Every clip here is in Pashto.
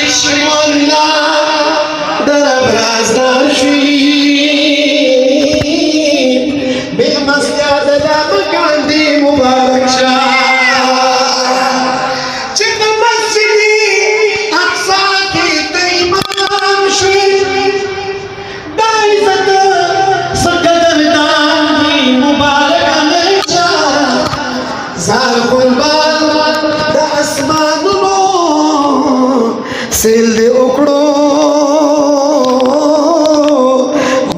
چشمانا در برازدار شوی به مسجد لب گاندی مبارک شاه چه به مسجد اقصا کی امام شوی دا عزت سقدر دانی مبارک شاه زار قربان دا اسمانونو سیل دے اکڑو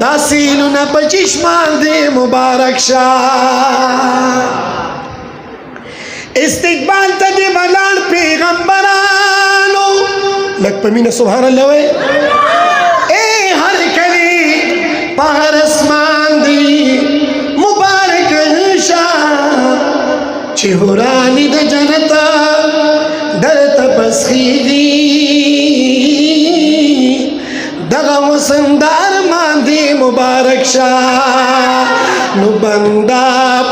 دا سیلونا پا چشمان دے مبارک شاہ استقبال تا دے بلان پیغمبرانو لگ پمین سبحان اللہ وے اے ہر کلی پہر اسمان دی مبارک شاہ چہرانی دا جنتا در تپسخی دی دغا وسندار ماندی مبارک شاہ نو بندہ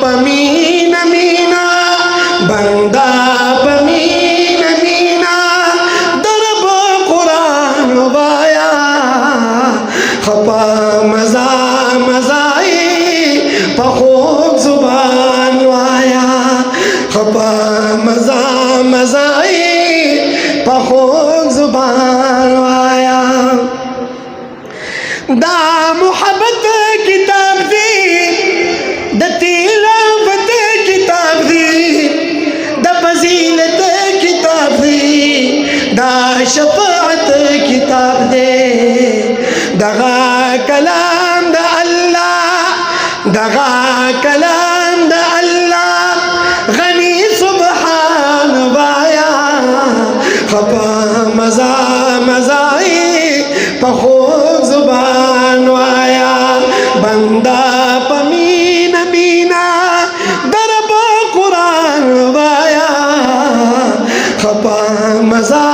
پمین مینا بندہ پمین مینا درب قرآن وایا خپا مزا مزائی پخوک زبان وایا خپا مزا مزائی پخوک زبان وایا دا محبت کتاب دی دا تلاوت کتاب دی دا فضیلت کتاب دی دا شفاعت کتاب دی دغا کلام دا اللہ دغا کلام دا اللہ غنی سبحان وایا خپا مزا مزائی پخوک زبان وایا بندہ پمین مینا درب قرآن وایا خپا مزا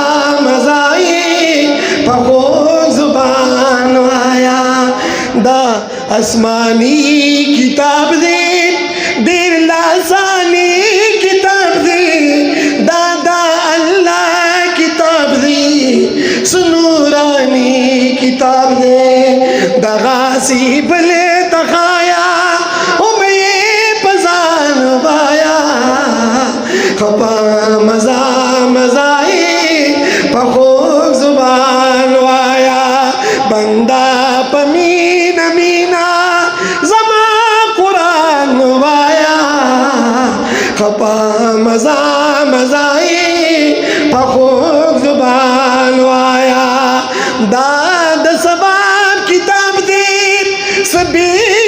مزائی پخوک زبان وایا دا اسمانی کتاب دی دیر لاسانی کتاب دی دا اللہ کتاب دی سنورانی کتاب دے دغاسی بلے تخایا امی پزان بایا خپا مزا مزائی پخوک زبان وایا بندہ پمین مینا زما قرآن وایا خپا مزا مزائی پخوک زبان وایا داد سباب کتاب دی سبی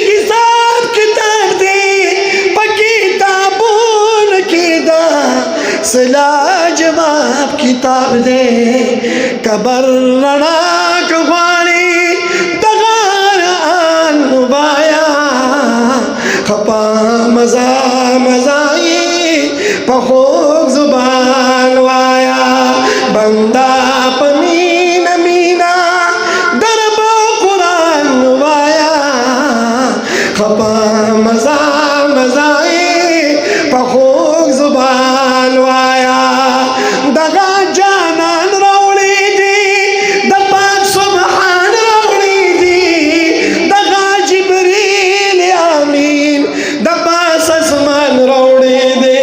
حساب کتاب دی پا کتابون کی دا سلا جواب کتاب دی کبر رناک غوانی دغار آن بایا خپا مزا مزائی پخوک زبان وایا بندہ پمین مینا درب قرآن وایا خپا مزا مزائی پخوک زبان وایا دغا جانان روڑی دی دپاک سبحان روڑی دی دغا جبریل آمین دپاس اسمان روڑی دی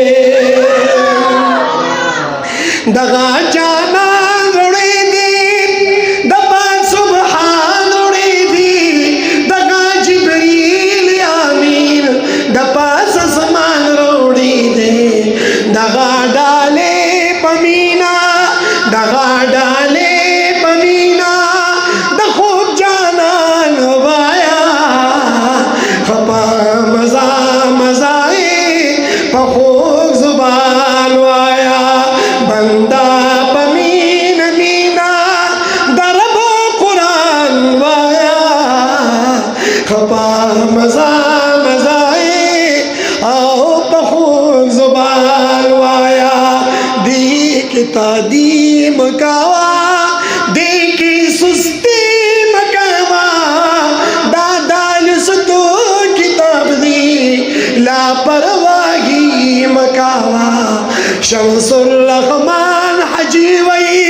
دغا جانان روڑی دی دپاک سبحان روڑی دی دغا جبریل آمین دپاس اسمان روڑی دی دغا ڈالے پمینا دغا ڈالے پمینا دخوب جانان وایا خپا مزا مزائی پخوک زبان وایا بندہ پمین مینا درب قرآن وایا خپا مزا مزائی آو پخوک زبان وایا دی کی تعدیم کوا دی کی سستی مکوا دادا لستو کتاب دی لاپرواہی مکاوا شمس الرحمن حجی وی